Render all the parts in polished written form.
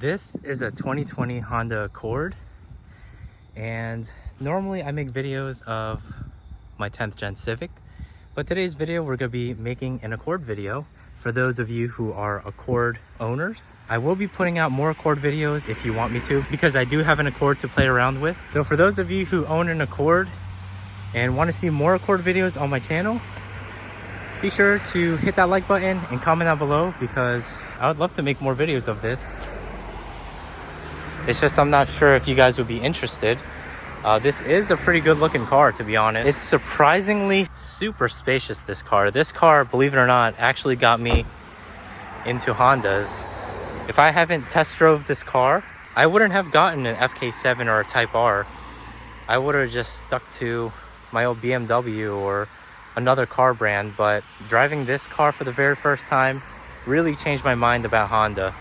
This is a 2020 Honda Accord, and normally I make videos of my 10th gen Civic, but today's video we're going to be making an Accord video for those of you who are Accord owners. I will be putting out more Accord videos if you want me to, because I do have an Accord to play around with. So for those of you who own an Accord and want to see more Accord videos on my channel, be sure to hit that like button and comment down below, because I would love to make more videos of this. It's just I'm not sure if you guys would be interested. This is a pretty good looking car, to be honest. It's surprisingly super spacious, this car. This car, believe it or not, actually got me into Hondas. If I haven't test drove this car, I wouldn't have gotten an FK7 or a Type R. I would have just stuck to my old BMW or another car brand, but driving this car for the very first time really changed my mind about Honda.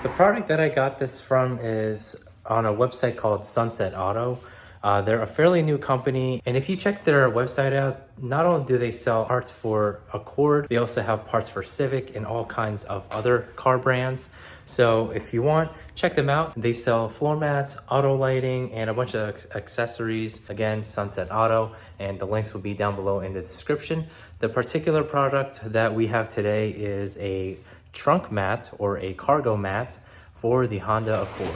The product that I got this from is on a website called Suncent Auto. They're a fairly new company, and if you check their website out, not only do they sell parts for Accord, they also have parts for Civic and all kinds of other car brands. So if you want, check them out. They sell floor mats, auto lighting, and a bunch of accessories. Again, Suncent Auto, and the links will be down below in the description. The particular product that we have today is a trunk mat or a cargo mat for the Honda Accord.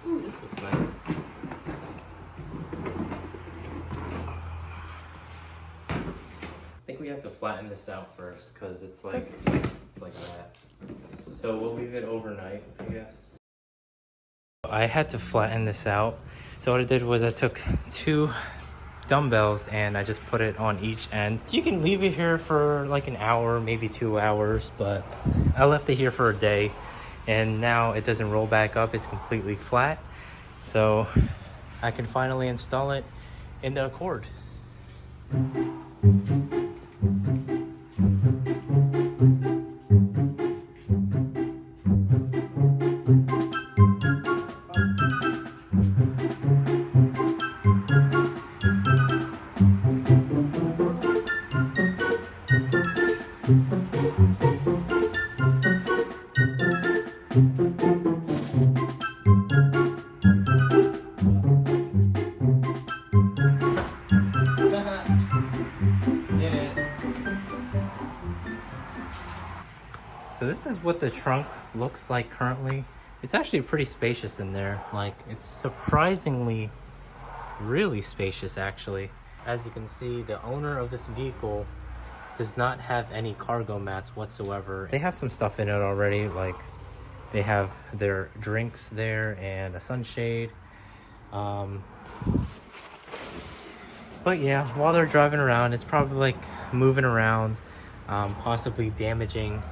Ooh, this looks nice. I think we have to flatten this out first because it's like that. So we'll leave it overnight, I guess. I had to flatten this out. So what I did was I took 2 dumbbells and I just put it on each end. You can leave it here for like an hour, maybe 2 hours, but I left it here for a day and now it doesn't roll back up. It's completely flat. So I can finally install it in the Accord. So this is what the trunk looks like currently. It's actually pretty spacious in there. Like, it's surprisingly really spacious actually. As you can see, the owner of this vehicle does not have any cargo mats whatsoever. They have some stuff in it already, like they have their drinks there and a sunshade. But yeah, while they're driving around, it's probably like moving around, possibly damaging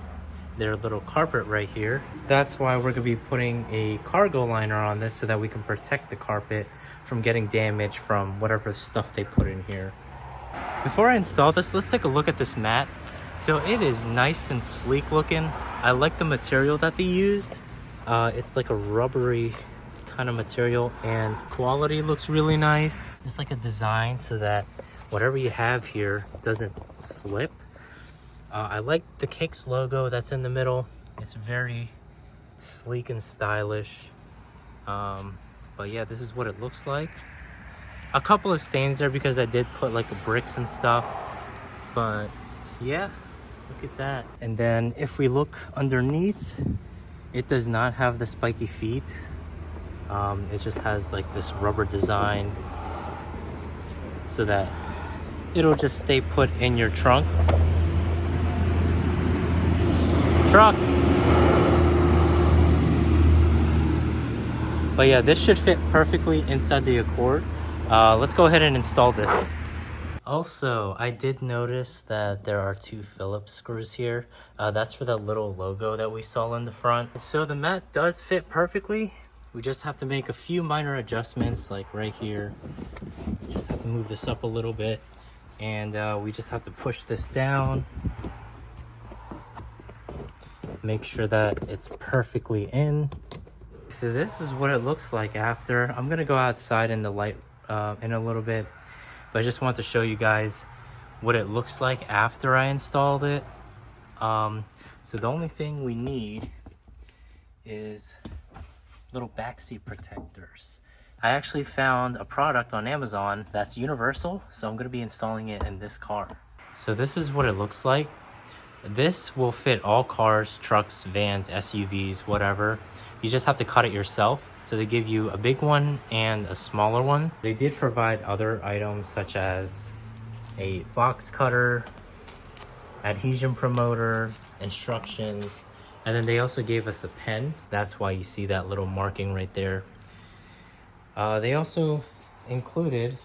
their little carpet right here. That's why we're gonna be putting a cargo liner on this so that we can protect the carpet from getting damaged from whatever stuff they put in here. Before I install this, let's take a look at this mat. So it is nice and sleek looking. I like the material that they used. It's like a rubbery kind of material, and quality looks really nice. It's like a design so that whatever you have here doesn't slip. I like the Kicks logo that's in the middle. It's very sleek and stylish. But yeah, this is what it looks like. A couple of stains there because I did put like bricks and stuff. But yeah, look at that. And then if we look underneath, it does not have the spiky feet. It just has like this rubber design so that it'll just stay put in your trunk. But yeah, this should fit perfectly inside the Accord. Let's go ahead and install this. Also, I did notice that there are 2 Phillips screws here. That's for that little logo that we saw in the front. So the mat does fit perfectly. We just have to make a few minor adjustments, like right here. Just have to move this up a little bit, and we just have to push this down. Make sure that it's perfectly in. So this is what it looks like after. I'm gonna go outside in the light in a little bit, but I just want to show you guys what it looks like after I installed it. So the only thing we need is little backseat protectors. I actually found a product on Amazon that's universal, so I'm going to be installing it in this car. So this is what it looks like. This will fit all cars, trucks, vans, SUVs, whatever. You just have to cut it yourself. So they give you a big one and a smaller one. They did provide other items such as a box cutter, adhesion promoter, instructions, and then they also gave us a pen. That's why you see that little marking right there. They also included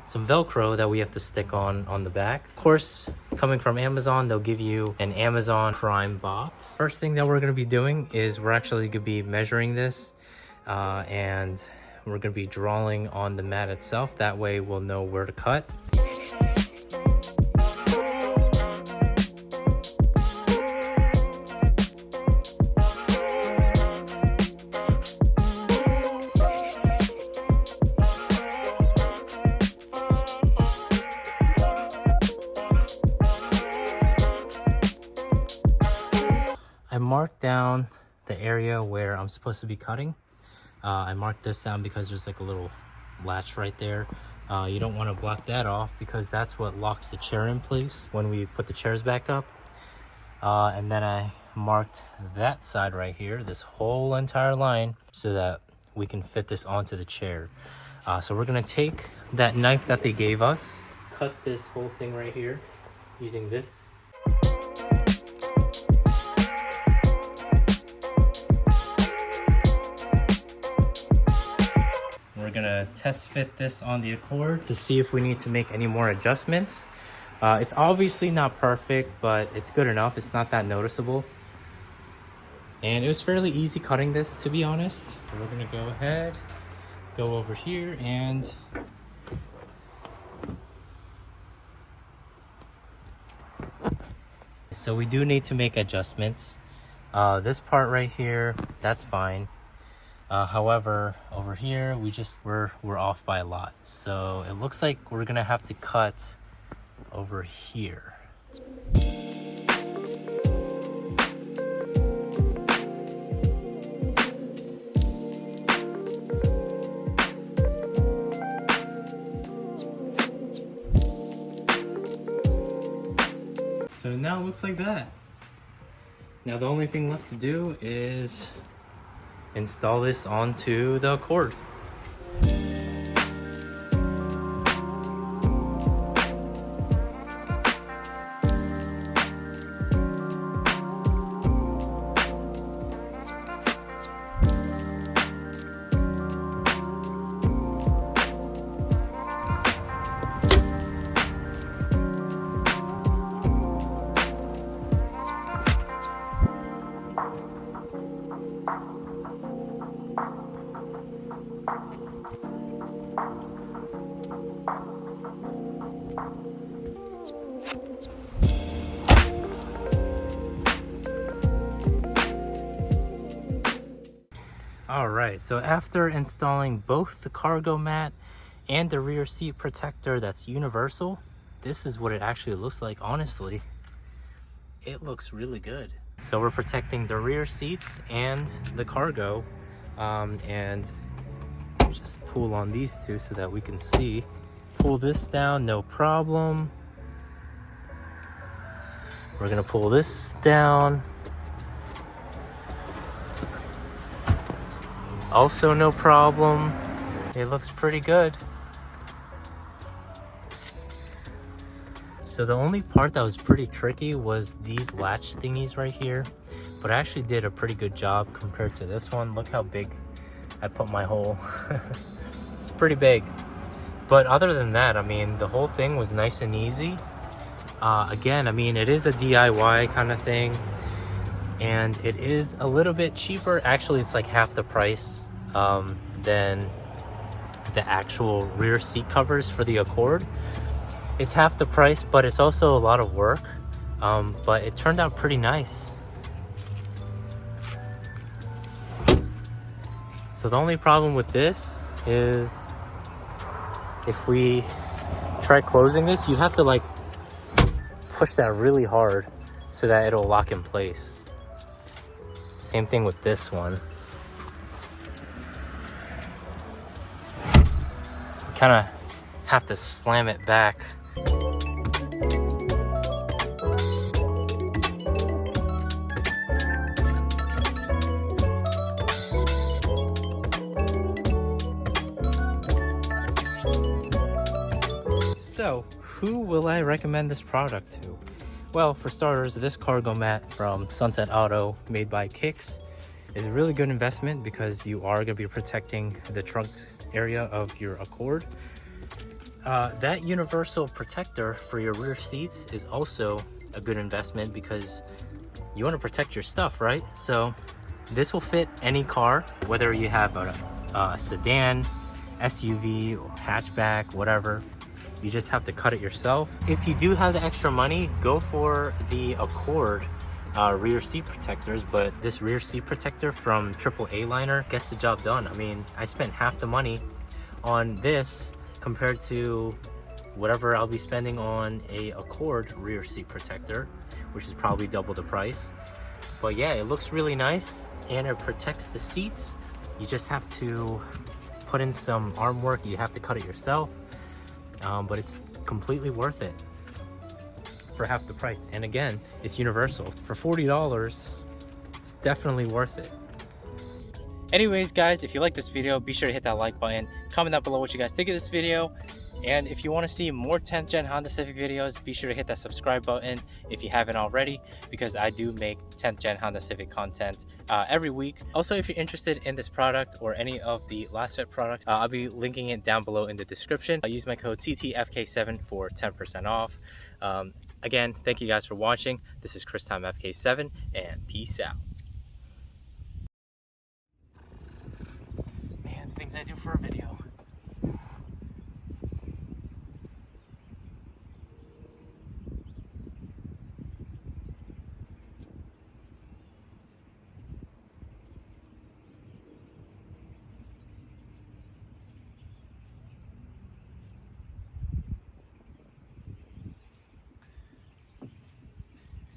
some Velcro that we have to stick on the back. Of course, coming from Amazon, they'll give you an Amazon Prime box. First thing that we're going to be doing is we're actually going to be measuring this and we're going to be drawing on the mat itself. That way we'll know where to cut. I marked down the area where I'm supposed to be cutting. I marked this down because there's like a little latch right there. You don't want to block that off because that's what locks the chair in place when we put the chairs back up. And then I marked that side right here, this whole entire line, so that we can fit this onto the chair. So we're gonna take that knife that they gave us, cut this whole thing right here using this. We're gonna test fit this on the Accord to see if we need to make any more adjustments. It's obviously not perfect, but it's good enough. It's not that noticeable. And it was fairly easy cutting this, to be honest. So we're gonna go ahead, go over here, and so we do need to make adjustments. This part right here, that's fine. However, over here, we're off by a lot. So it looks like we're gonna have to cut over here. So now it looks like that. Now the only thing left to do is install this onto the Accord. Alright, so after installing both the cargo mat and the rear seat protector that's universal, this is what it actually looks like. Honestly, it looks really good. So we're protecting the rear seats and the cargo, and just pull on these two so that we can see. Pull this down, no problem. We're gonna pull this down. Also no problem. It looks pretty good. So the only part that was pretty tricky was these latch thingies right here, but I actually did a pretty good job compared to this one. Look how big I put my hole. It's pretty big. But other than that, I mean, the whole thing was nice and easy. Again, I mean, it is a DIY kind of thing, and it is a little bit cheaper. Actually, it's like half the price than the actual rear seat covers for the Accord. It's half the price, but it's also a lot of work, but it turned out pretty nice. So the only problem with this is if we try closing this, you have to like push that really hard so that it'll lock in place. Same thing with this one. Kind of have to slam it back. So, who will I recommend this product to? Well, for starters, this cargo mat from Suncent Auto, made by Kicks, is a really good investment because you are going to be protecting the trunk area of your Accord. That universal protector for your rear seats is also a good investment because you want to protect your stuff, right? So this will fit any car, whether you have a sedan, SUV, or hatchback, whatever. You just have to cut it yourself. If you do have the extra money, go for the Accord rear seat protectors, but this rear seat protector from ALiner gets the job done. I mean, I spent half the money on this compared to whatever I'll be spending on a Accord rear seat protector, which is probably double the price. But yeah, it looks really nice and it protects the seats. You just have to put in some arm work. You have to cut it yourself. But it's completely worth it for half the price. And again, it's universal. For $40, it's definitely worth it. Anyways, guys, if you like this video, be sure to hit that like button. Comment down below what you guys think of this video. And if you want to see more 10th Gen Honda Civic videos, be sure to hit that subscribe button if you haven't already, because I do make 10th Gen Honda Civic content every week. Also, if you're interested in this product or any of the last fit products, I'll be linking it down below in the description. I'll use my code CTFK7 for 10% off. Again, thank you guys for watching. This is ChrisTimeFK7, and peace out. Man, things I do for a video.